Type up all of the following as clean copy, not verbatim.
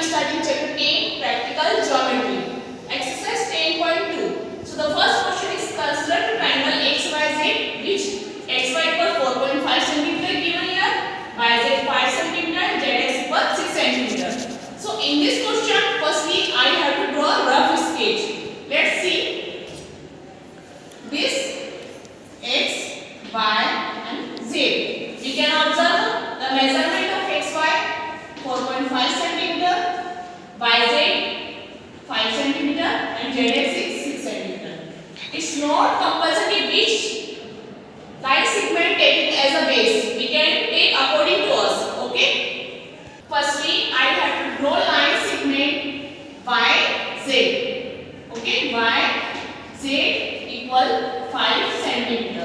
studying chapter 10 practical geometry. Exercise 10.2. So the first question is consider the triangle XYZ which xy equal 4.5 cm given here, yz 5 cm, zx equal 6 cm. So in this question firstly I have to draw a rough sketch. Let's see this x, y and z. We can observe the measurement of xy 4.5 cm, yz 5 cm and zx is 6 cm. It's not compulsory which line segment taken as a base. We can take according to us. Okay. Firstly, I have to draw line segment yz. Okay, yz equal 5 cm.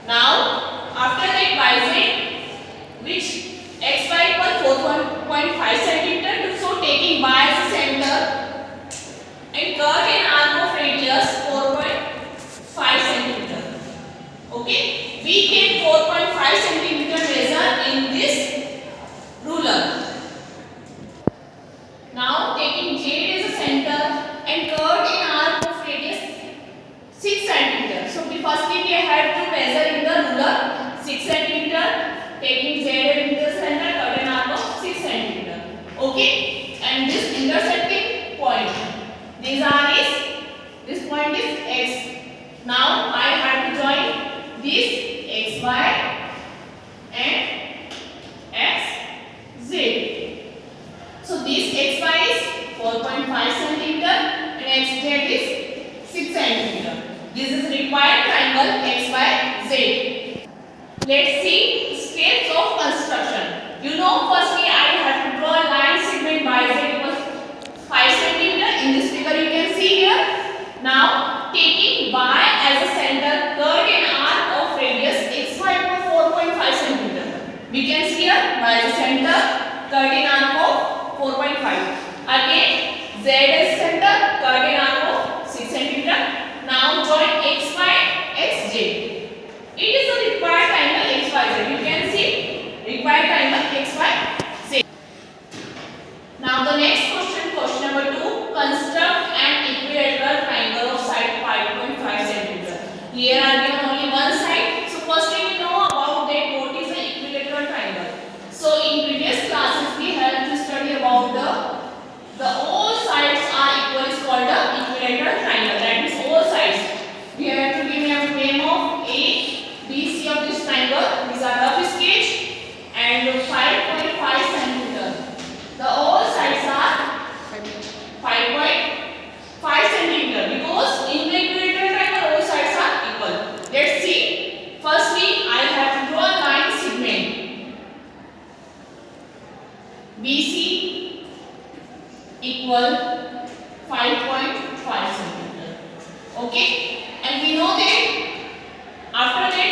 Now, after that yz, which xy equal 4.5 cm. So taking y as a center and cut an arc of radius 4.5 cm. Okay, we get 4.5 cm measure in this ruler. Now taking z as a center and cut an arc of radius 6 cm. So firstly we have to measure in the ruler 6 cm. Taking z in the center, cut an arc of 6 cm. Okay, and this intersecting point. This point is x. Now I have to join this xy and xz. So this xy is 4.5 cm and xz is 6 cm. This is required triangle xyz. Let's see steps of construction. You know, firstly I have to draw a line segment yz equals 5 cm. In this figure you can see here. Now taking y as a center, cut an arc of radius xy equal 4.5 cm. We can see here y as a center, cut an arc of 4.5. Again z as a center, cut an arc of 6 cm. Now join xy, xj. It is a required triangle xyz. You can see required triangle xyz. Now the next question, question number 2. Construct an equilateral triangle of side 5.5 cm. Here are given only one side. So firstly we know about that what is an equilateral triangle. So in previous classes we have to study about the all sides are equal is called the equilateral triangle. That means all sides. We have to give a name of A, B, C of this triangle. These are rough sketch and 5.5 cm. The all sides are 5.5 cm because in the equilateral triangle all sides are equal. Let's see. Firstly, I have to draw a line segment. BC equal 5.5 cm. Okay, and we know that after that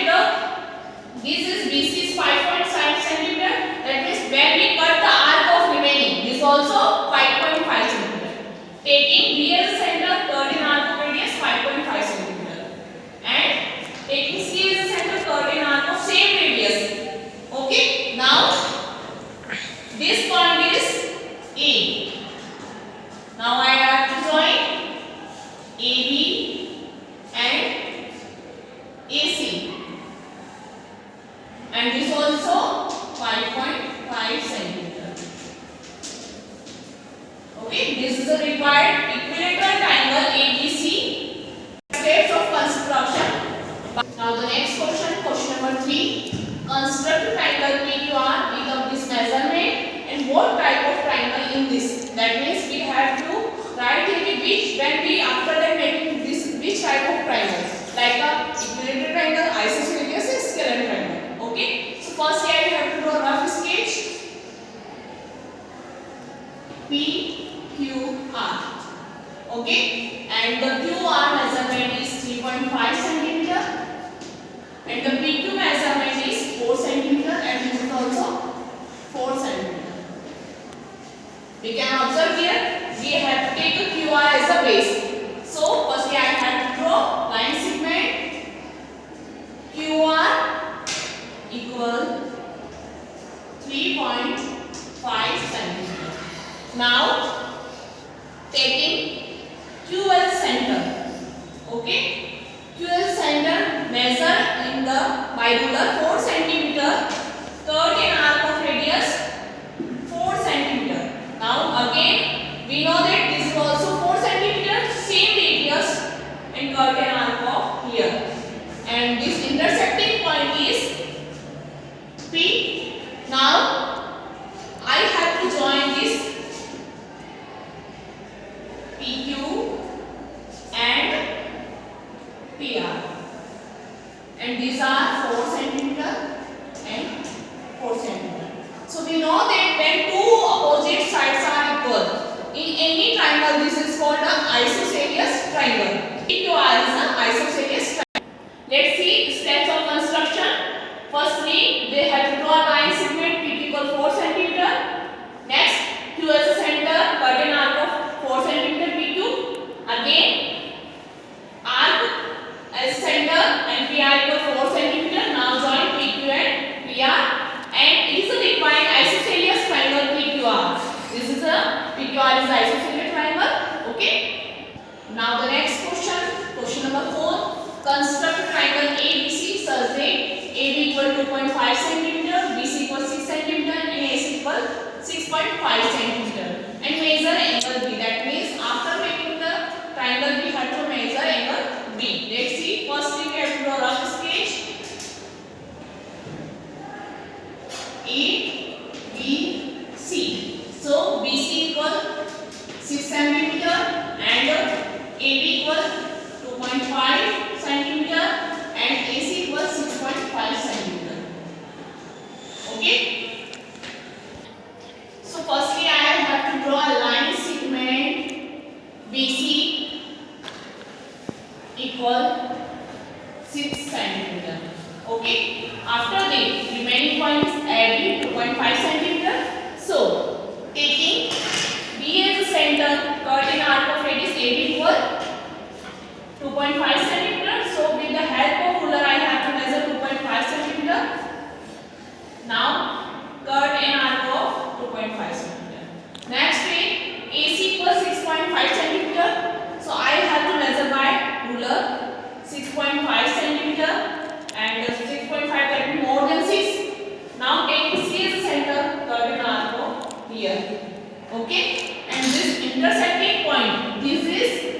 this is BC is 5.5 cm. That means when we cut the arc of remaining, this also 5.5 cm. Taking B as a center, cut an arc of radius 5.5 cm. And taking C as a center, cut an arc of same radius. Okay, now this point is A. Now I have to join AB and AC. And this also 5.5 cm. Okay, this is a required equilateral triangle ABC. Steps of construction. Now the next question, question number 3. Construct a triangle PQR with this measurement and what type of triangle in this. That means we have to write in which when we after that making this which type of triangle. Like a equilateral triangle, isosceles, scalar triangle. Okay. So firstly I have to draw a rough sketch. PQR. Okay, and the QR measurement is 3.5 cm and the PQ measurement is 4 cm and this is also 4 cm. We can observe here we have to take a QR as a base. So firstly I have to draw line segment QR equal 3.5 cm. Now taking QL center. Okay. QL center measure in the by ruler 4 centimeter. Cut an arc of radius 4 centimeter. Now again we know that this is also 4 centimeter, same radius, and cut an arc of here. And this intersecting point is P. Now I have to join this PQ and PR, and these are 4 centimeter and 4 centimeter. So we know that when two opposite sides are equal in any triangle, this is called an isosceles triangle. PQR is an isosceles triangle. Let's see steps of construction. Firstly, they have to draw a line segment PQ equal 4 centimeter. Next, Q as a center, cut an arc of 4 centimeter PQ. Again, arc as center and PR equal 4 centimeter. Now join PQ and PR, and it is a required isosceles triangle PQR. This is a PQR is isosceles triangle. Okay. Now the next question, question number 4. Construct a triangle ABC such that AB equal 2.5 centimeter, BC equal 6 centimeter, and AC equal 6.5 centimeter, and measure angle B. That means after making the triangle, we have to measure angle B. Let's see. Firstly, we have to draw rough sketch. A, B, C. So BC equal 6 centimeter and AB equal 2.5 centimeter and AC equal 6.5 centimeter. Okay. So firstly, I have to draw a line segment BC equal 6 centimeter. Okay. After the remaining point is AB 2.5 centimeter. So taking B as a center, cut an arc of radius AB equal 2.5 centimeter. So with the help of ruler, I have to measure 2.5 centimeter. Now cut an arc of 2.5 centimeter. Next way, AC equals 6.5 centimeter. So I have to measure by ruler 6.5 centimeter, and 6.5 can be more than 6. Now take C as a center, cut an arc of here. Okay, and this intersecting point, this is